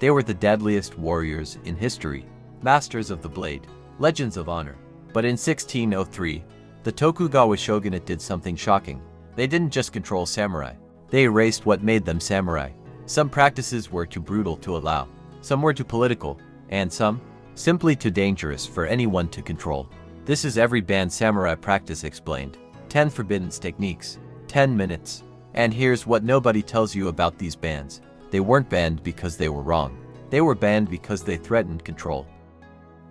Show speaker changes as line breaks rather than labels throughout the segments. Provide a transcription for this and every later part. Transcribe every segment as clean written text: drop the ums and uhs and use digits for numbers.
They were the deadliest warriors in history, masters of the blade, legends of honor. But in 1603, the Tokugawa shogunate did something shocking. They didn't just control samurai. They erased what made them samurai. Some practices were too brutal to allow, some were too political, and some simply too dangerous for anyone to control. This is every banned samurai practice explained. 10 forbidden techniques, 10 minutes. And here's what nobody tells you about these bans. They weren't banned because they were wrong. They were banned because they threatened control.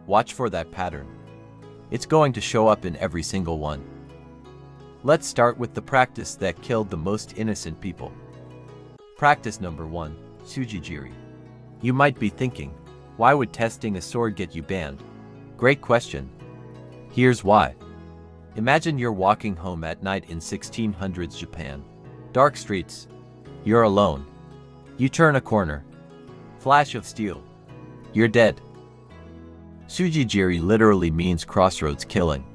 Watch for that pattern. It's going to show up in every single one. Let's start with the practice that killed the most innocent people. Practice number 1, Tsujijiri. You might be thinking, why would testing a sword get you banned? Great question. Here's why. Imagine you're walking home at night in 1600s Japan. Dark streets. You're alone. You turn a corner. Flash of steel. You're dead. Tsujijiri literally means crossroads killing.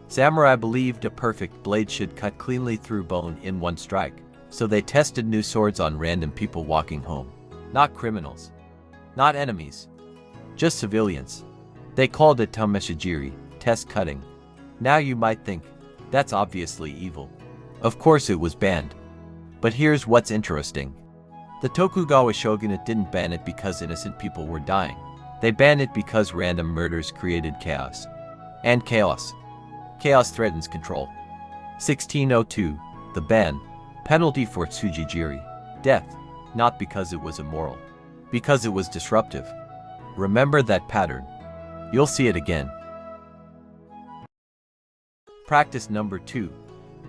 Samurai believed a perfect blade should cut cleanly through bone in one strike, so they tested new swords on random people walking home. Not criminals. Not enemies. Just civilians. They called it Tameshijiri, test cutting. Now you might think, that's obviously evil. Of course it was banned. But here's what's interesting. The Tokugawa shogunate didn't ban it because innocent people were dying. They banned it because random murders created chaos. And chaos threatens control. 1602, the ban. Penalty for Tsujijiri. Death. Not because it was immoral. Because it was disruptive. Remember that pattern. You'll see it again. Practice number 2.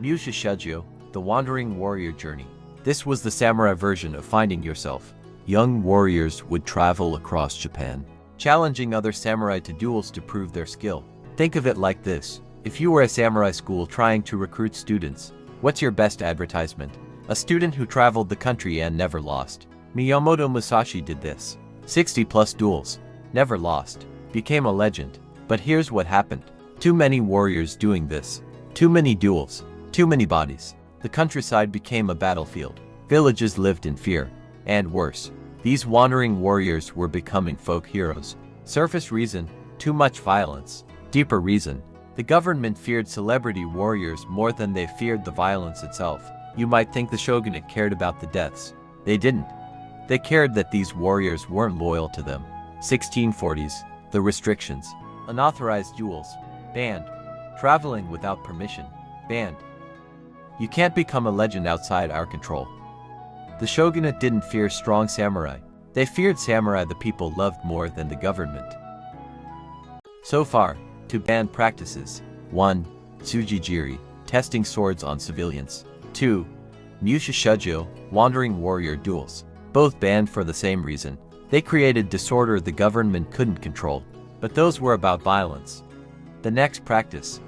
Mushishijo, the Wandering Warrior Journey. This was the samurai version of finding yourself. Young warriors would travel across Japan, challenging other samurai to duels to prove their skill. Think of it like this. If you were a samurai school trying to recruit students, what's your best advertisement? A student who traveled the country and never lost. Miyamoto Musashi did this. 60+ duels. Never lost. Became a legend. But here's what happened. Too many warriors doing this. Too many duels. Too many bodies. The countryside became a battlefield. Villages lived in fear. And worse, these wandering warriors were becoming folk heroes. Surface reason, too much violence. Deeper reason, the government feared celebrity warriors more than they feared the violence itself. You might think the shogunate cared about the deaths. They didn't. They cared that these warriors weren't loyal to them. 1640s, the restrictions. Unauthorized duels. Banned. Traveling without permission. Banned. You can't become a legend outside our control. The shogunate didn't fear strong samurai. They feared samurai the people loved more than the government. So far, 2 banned practices. 1. Tsujijiri, testing swords on civilians. 2. Mushishijo, wandering warrior duels. Both banned for the same reason. They created disorder the government couldn't control. But those were about violence. The next practice.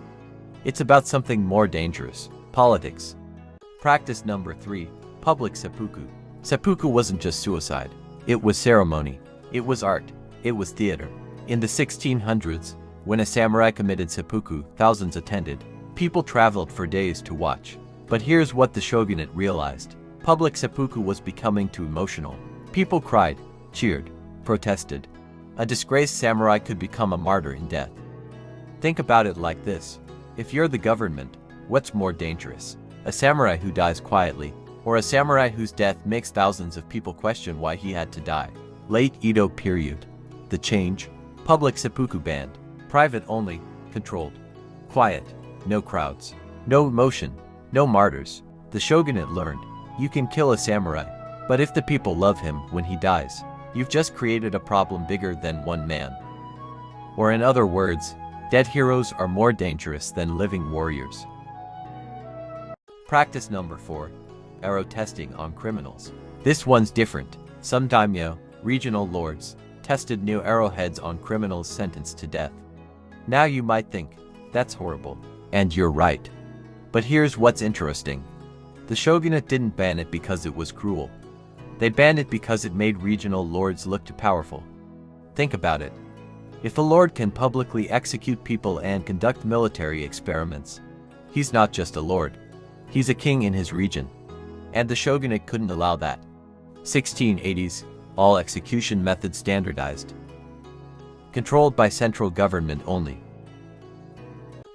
It's about something more dangerous. Politics. Practice number 3. Public seppuku. Seppuku wasn't just suicide. It was ceremony. It was art. It was theater. In the 1600s, when a samurai committed seppuku, thousands attended. People traveled for days to watch. But here's what the shogunate realized. Public seppuku was becoming too emotional. People cried, cheered, protested. A disgraced samurai could become a martyr in death. Think about it like this. If you're the government, what's more dangerous? A samurai who dies quietly, or a samurai whose death makes thousands of people question why he had to die? Late Edo period. The change. Public seppuku banned. Private only. Controlled. Quiet. No crowds. No emotion. No martyrs. The shogunate learned. You can kill a samurai, but if the people love him when he dies, you've just created a problem bigger than one man. Or in other words, dead heroes are more dangerous than living warriors. Practice number 4. Arrow testing on criminals. This one's different. Some daimyo, regional lords, tested new arrowheads on criminals sentenced to death. Now you might think, that's horrible. And you're right. But here's what's interesting. The shogunate didn't ban it because it was cruel. They banned it because it made regional lords look too powerful. Think about it. If a lord can publicly execute people and conduct military experiments, he's not just a lord. He's a king in his region. And the shogunate couldn't allow that. 1680s, All execution methods standardized. Controlled by central government only.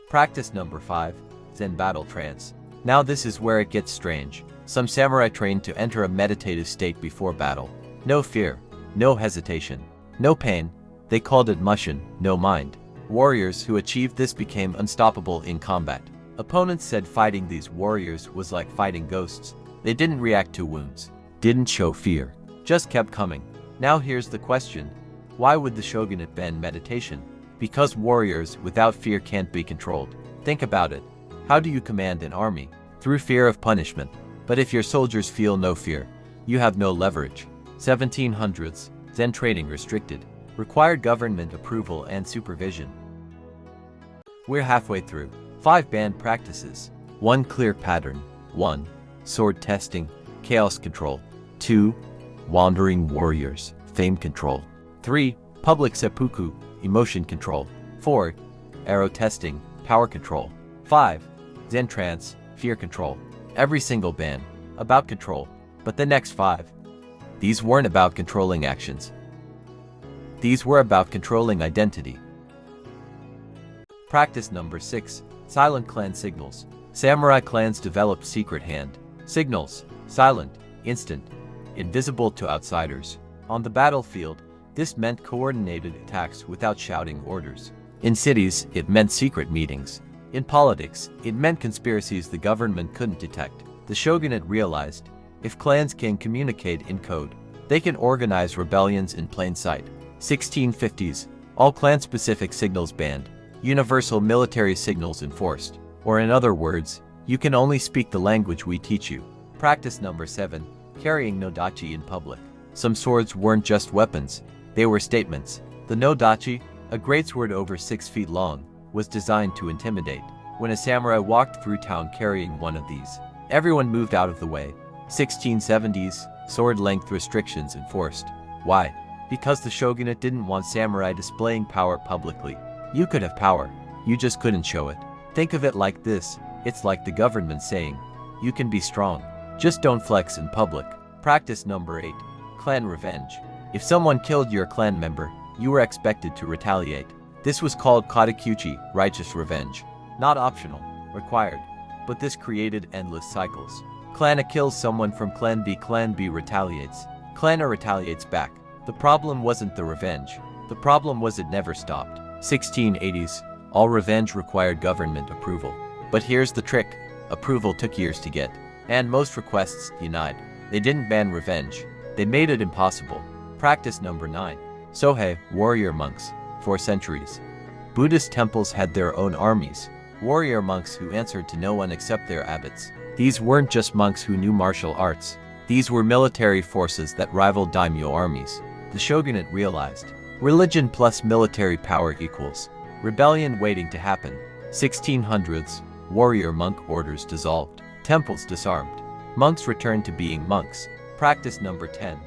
Practice number 5. Zen battle trance. Now this is where it gets strange. Some samurai trained to enter a meditative state before battle. No fear, no hesitation, no pain. They called it mushin, no mind. Warriors who achieved this became unstoppable in combat. Opponents said fighting these warriors was like fighting ghosts. They didn't react to wounds, didn't show fear, just kept coming. Now here's the question. Why would the shogunate ban meditation? Because warriors without fear can't be controlled. Think about it. How do you command an army? Through fear of punishment. But if your soldiers feel no fear, you have no leverage. 1700s, Zen trading restricted. Required government approval and supervision. We're halfway through. 5 banned practices. 1 clear pattern. 1. Sword testing, chaos control. 2. Wandering warriors, fame control. 3. Public seppuku, emotion control. 4. Arrow testing, power control. 5. Zen trance, fear control. Every single ban, about control. But the next 5. These weren't about controlling actions. These were about controlling identity. Practice number 6. Silent clan signals. Samurai clans developed secret hand signals. Silent, instant, invisible to outsiders. On the battlefield, this meant coordinated attacks without shouting orders. In cities, it meant secret meetings. In politics, it meant conspiracies the government couldn't detect. The shogunate realized, if clans can communicate in code, they can organize rebellions in plain sight. 1650s, all clan-specific signals banned. Universal military signals enforced. Or in other words, you can only speak the language we teach you. Practice number 7. Carrying nodachi in public. Some swords weren't just weapons, they were statements. The nodachi, a greatsword over 6 feet long, was designed to intimidate. When a samurai walked through town carrying one of these, everyone moved out of the way. 1670s, sword length restrictions enforced. Why? Because the shogunate didn't want samurai displaying power publicly. You could have power, you just couldn't show it. Think of it like this, it's like the government saying, you can be strong, just don't flex in public. Practice number 8. Clan revenge. If someone killed your clan member, you were expected to retaliate. This was called katakuchi, righteous revenge. Not optional, required. But this created endless cycles. Clan A kills someone from Clan B retaliates. Clan A retaliates back. The problem wasn't the revenge. The problem was it never stopped. 1680s, all revenge required government approval. But here's the trick. Approval took years to get. And most requests denied. They didn't ban revenge. They made it impossible. Practice number 9. Sohei, warrior monks. For centuries, Buddhist temples had their own armies. Warrior monks who answered to no one except their abbots. These weren't just monks who knew martial arts. These were military forces that rivaled daimyo armies. The shogunate realized, religion plus military power equals rebellion waiting to happen. 1600s, warrior monk orders dissolved. Temples disarmed. Monks returned to being monks. Practice number 10.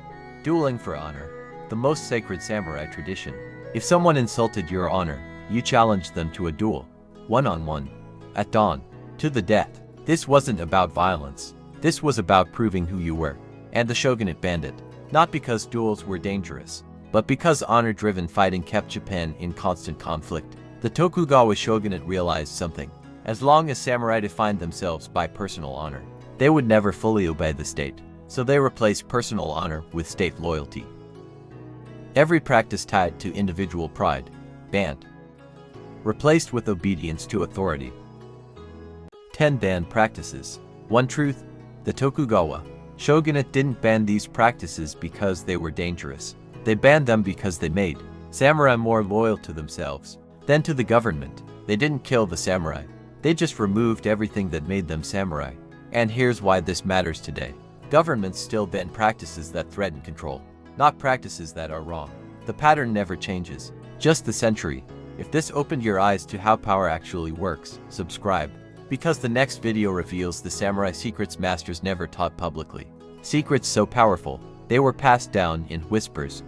Dueling for honor. The most sacred samurai tradition. If someone insulted your honor, you challenged them to a duel. One-on-one. At dawn. To the death. This wasn't about violence. This was about proving who you were. And the shogunate banned it. Not because duels were dangerous, but because honor-driven fighting kept Japan in constant conflict. The Tokugawa shogunate realized something. As long as samurai defined themselves by personal honor, they would never fully obey the state. So they replaced personal honor with state loyalty. Every practice tied to individual pride, banned. Replaced with obedience to authority. 10 banned practices. One truth, the Tokugawa shogunate didn't ban these practices because they were dangerous. They banned them because they made samurai more loyal to themselves than to the government. They didn't kill the samurai. They just removed everything that made them samurai. And here's why this matters today. Governments still ban practices that threaten control, not practices that are wrong. The pattern never changes, just the century. If this opened your eyes to how power actually works, subscribe. Because the next video reveals the samurai secrets masters never taught publicly. Secrets so powerful, they were passed down in whispers,